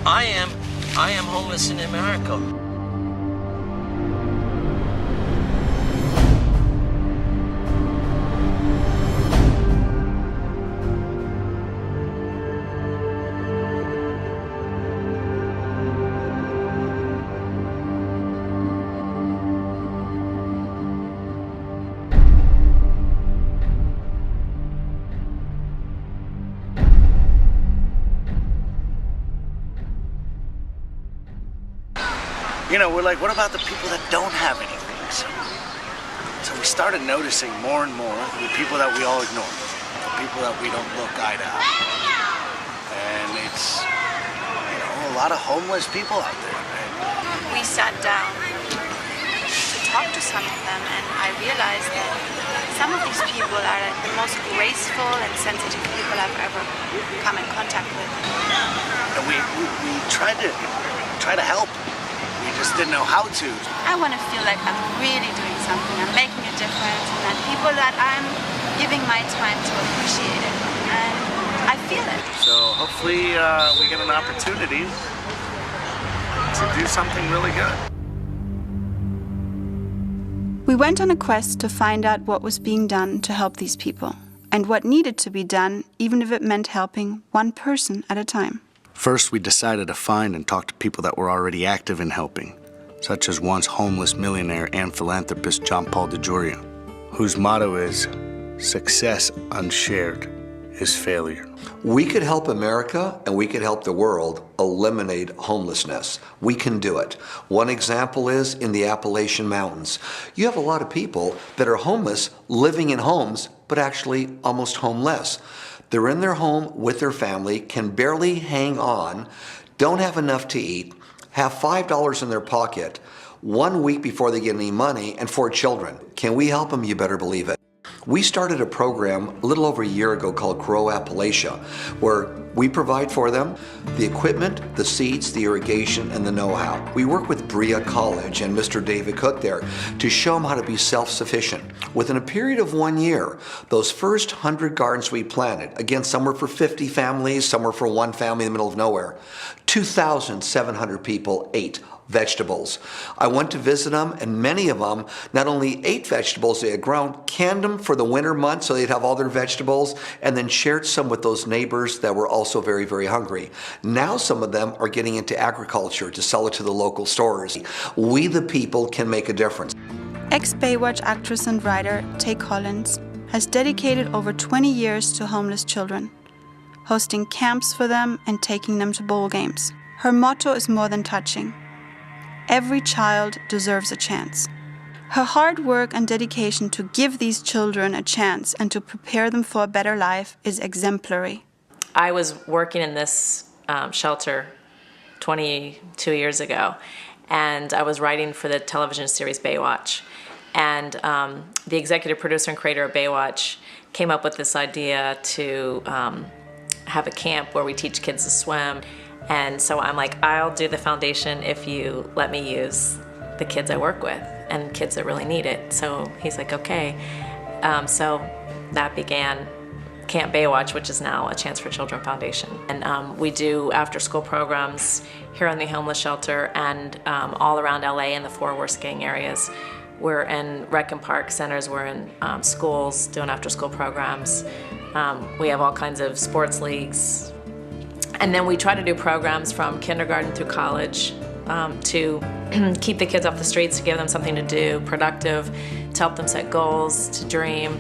I am homeless in America. You know, we're like, what about the people that don't have anything? So we started noticing more and more the people that we all ignore, the people that we don't look eye to eye. And it's, you know, a lot of homeless people out there. Right? We sat down to talk to some of them, and I realized that some of these people are the most graceful and sensitive people I've ever come in contact with. And we tried to help. We just didn't know how to. I want to feel like I'm really doing something. I'm making a difference, and that people that I'm giving my time to appreciate it. And I feel it. So hopefully we get an opportunity to do something really good. We went on a quest to find out what was being done to help these people, and what needed to be done, even if it meant helping one person at a time. First, we decided to find and talk to people that were already active in helping, such as once homeless millionaire and philanthropist John Paul DeGioia, whose motto is, "Success unshared is failure." We could help America and we could help the world eliminate homelessness. We can do it. One example is in the Appalachian Mountains. You have a lot of people that are homeless, living in homes, but actually almost homeless. They're in their home with their family, can barely hang on, don't have enough to eat, have $5 in their pocket, 1 week before they get any money, and 4 children. Can we help them? You better believe it. We started a program a little over a year ago called Grow Appalachia, where we provide for them the equipment, the seeds, the irrigation, and the know-how. We work with Berea College and Mr. David Cook there to show them how to be self-sufficient. Within a period of 1 year, those first 100 gardens we planted, again, some were for 50 families, some were for one family in the middle of nowhere, 2,700 people ate vegetables. I went to visit them, and many of them not only ate vegetables they had grown, canned them for the winter months so they'd have all their vegetables, and then shared some with those neighbors that were also very, very hungry. Now some of them are getting into agriculture to sell it to the local stores. We the people can make a difference. Ex-Baywatch actress and writer Tay Collins has dedicated over 20 years to homeless children, hosting camps for them and taking them to bowl games. Her motto is more than touching. Every child deserves a chance. Her hard work and dedication to give these children a chance and to prepare them for a better life is exemplary. I was working in this shelter 22 years ago, and I was writing for the television series Baywatch. And the executive producer and creator of Baywatch came up with this idea to have a camp where we teach kids to swim. And so I'm like, I'll do the foundation if you let me use the kids I work with and kids that really need it. So he's like, okay. So that began Camp Baywatch, which is now a Chance for Children Foundation. And we do after-school programs here on the homeless shelter and all around LA in the 4 worst gang areas. We're in rec and park centers, we're in schools doing after-school programs. We have all kinds of sports leagues. And then we try to do programs from kindergarten through college to keep the kids off the streets, to give them something to do, productive, to help them set goals, to dream.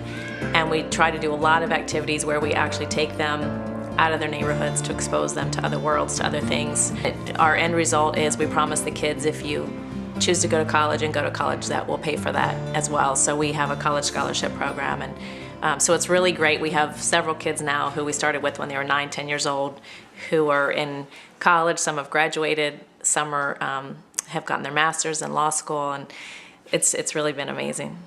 And we try to do a lot of activities where we actually take them out of their neighborhoods to expose them to other worlds, to other things. Our end result is we promise the kids if you choose to go to college and go to college, that will pay for that as well. So we have a college scholarship program. And so it's really great. We have several kids now who we started with when they were 9, 10 years old, who are in college. Some have graduated, some are, have gotten their master's in law school, and it's really been amazing.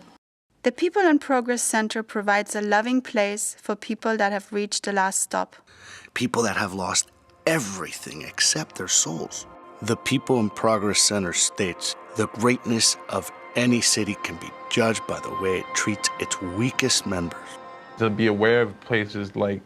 The People in Progress Center provides a loving place for people that have reached the last stop. People that have lost everything except their souls. The People in Progress Center states, the greatness of any city can be judged by the way it treats its weakest members. To be aware of places like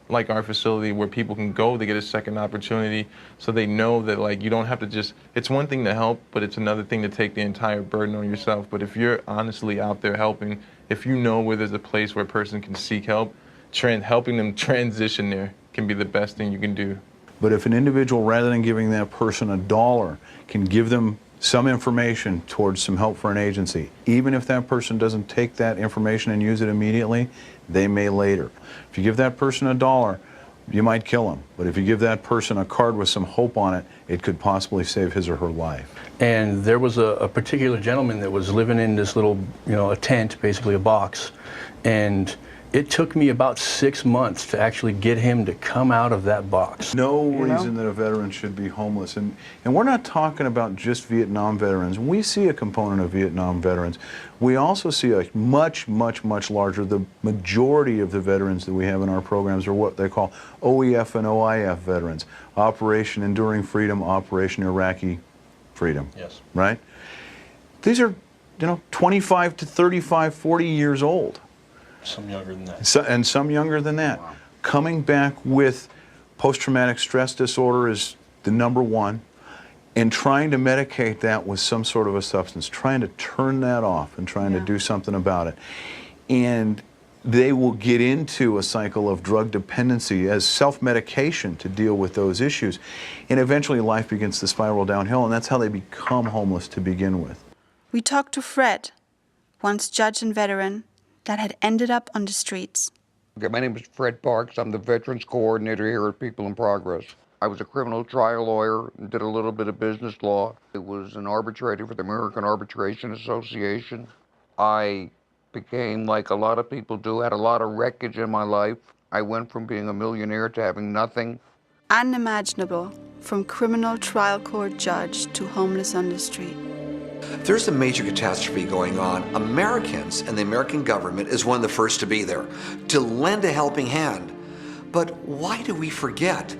like our facility where people can go to get a second opportunity, so they know that like you don't have to just, it's one thing to help, but it's another thing to take the entire burden on yourself. But if you're honestly out there helping, if you know where there's a place where a person can seek help, helping them transition there can be the best thing you can do. But if an individual, rather than giving that person $1, can give them some information towards some help for an agency, even if that person doesn't take that information and use it immediately, they may later. If you give that person $1, you might kill him. But if you give that person a card with some hope on it, it could possibly save his or her life. And there was a particular gentleman that was living in this little, a tent, basically a box. And it took me about 6 months to actually get him to come out of that box. No reason that a veteran should be homeless. And we're not talking about just Vietnam veterans. We see a component of Vietnam veterans. We also see a much, much, much larger, the majority of the veterans that we have in our programs are what they call OEF and OIF veterans. Operation Enduring Freedom, Operation Iraqi Freedom. Yes. Right? These are, 25 to 35, 40 years old. Some younger than that. And some younger than that. Wow. Coming back with post-traumatic stress disorder is the #1, and trying to medicate that with some sort of a substance, trying to turn that off and trying to do something about it. And they will get into a cycle of drug dependency as self-medication to deal with those issues. And eventually life begins to spiral downhill, and that's how they become homeless to begin with. We talked to Fred, once judge and veteran, that had ended up on the streets. Okay, my name is Fred Parks. I'm the Veterans Coordinator here at People in Progress. I was a criminal trial lawyer and did a little bit of business law. I was an arbitrator for the American Arbitration Association. I became, like a lot of people do, had a lot of wreckage in my life. I went from being a millionaire to having nothing. Unimaginable, from criminal trial court judge to homeless on the street. There's a major catastrophe going on. Americans and the American government is one of the first to be there, to lend a helping hand. But why do we forget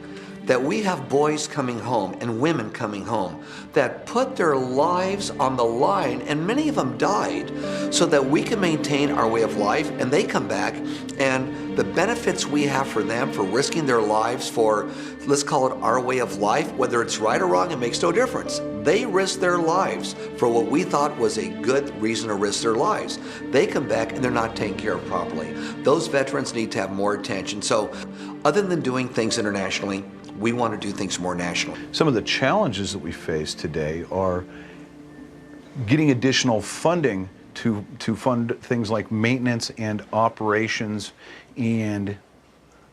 that we have boys coming home and women coming home that put their lives on the line, and many of them died, so that we can maintain our way of life, and they come back, and the benefits we have for them for risking their lives for, let's call it our way of life, whether it's right or wrong, it makes no difference. They risk their lives for what we thought was a good reason to risk their lives. They come back and they're not taken care of properly. Those veterans need to have more attention. So other than doing things internationally, we want to do things more nationally. Some of the challenges that we face today are getting additional funding to fund things like maintenance and operations and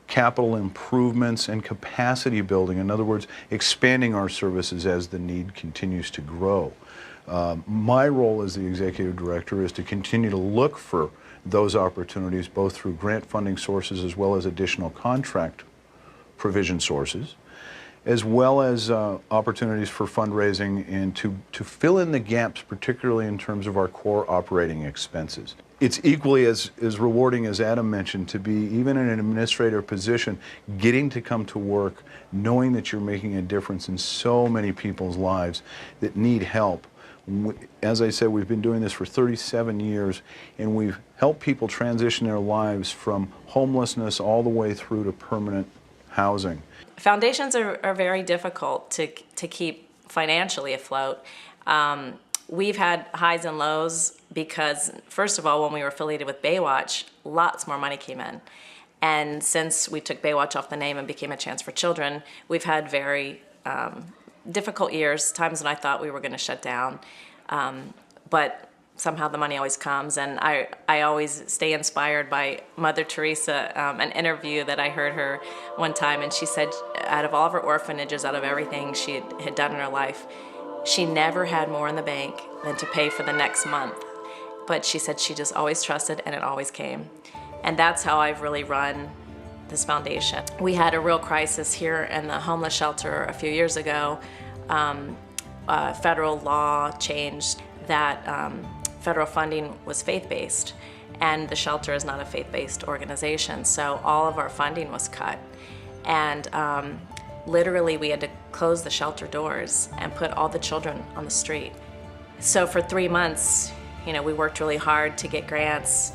capital improvements and capacity building. In other words, expanding our services as the need continues to grow. My role as the executive director is to continue to look for those opportunities, both through grant funding sources as well as additional contract provision sources, as well as opportunities for fundraising and to fill in the gaps, particularly in terms of our core operating expenses. It's equally as rewarding as Adam mentioned to be, even in an administrator position, getting to come to work, knowing that you're making a difference in so many people's lives that need help. As I said, we've been doing this for 37 years, and we've helped people transition their lives from homelessness all the way through to permanent housing. Foundations are very difficult to keep financially afloat. We've had highs and lows because, first of all, when we were affiliated with Baywatch, lots more money came in. And since we took Baywatch off the name and became a Chance for Children, we've had very difficult years, times when I thought we were going to shut down. But somehow the money always comes, and I always stay inspired by Mother Teresa, an interview that I heard her one time, and she said out of all of her orphanages, out of everything she had done in her life, she never had more in the bank than to pay for the next month. But she said she just always trusted, and it always came. And that's how I've really run this foundation. We had a real crisis here in the homeless shelter a few years ago. Federal law changed that federal funding was faith-based, and the shelter is not a faith-based organization, so all of our funding was cut. And literally we had to close the shelter doors and put all the children on the street. So for 3 months, we worked really hard to get grants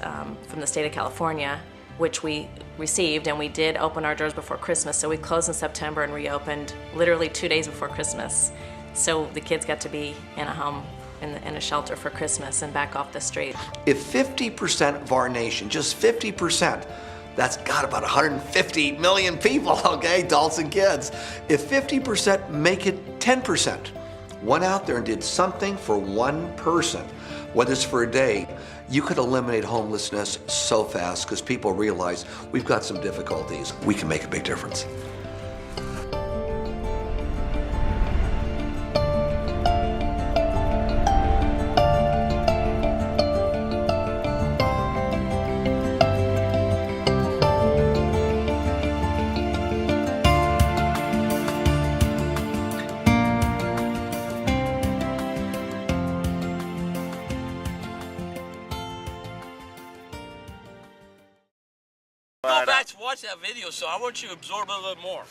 from the state of California which we received, and we did open our doors before Christmas. So we closed in September and reopened literally 2 days before Christmas. So the kids got to be in a home, in a shelter for Christmas and back off the street. If 50% of our nation, just 50%, that's got about 150 million people, okay, adults and kids. If 50% make it 10%, went out there and did something for one person, whether it's for a day, you could eliminate homelessness so fast because people realize we've got some difficulties. We can make a big difference. Go back to watch that video, so I want you to absorb a little more.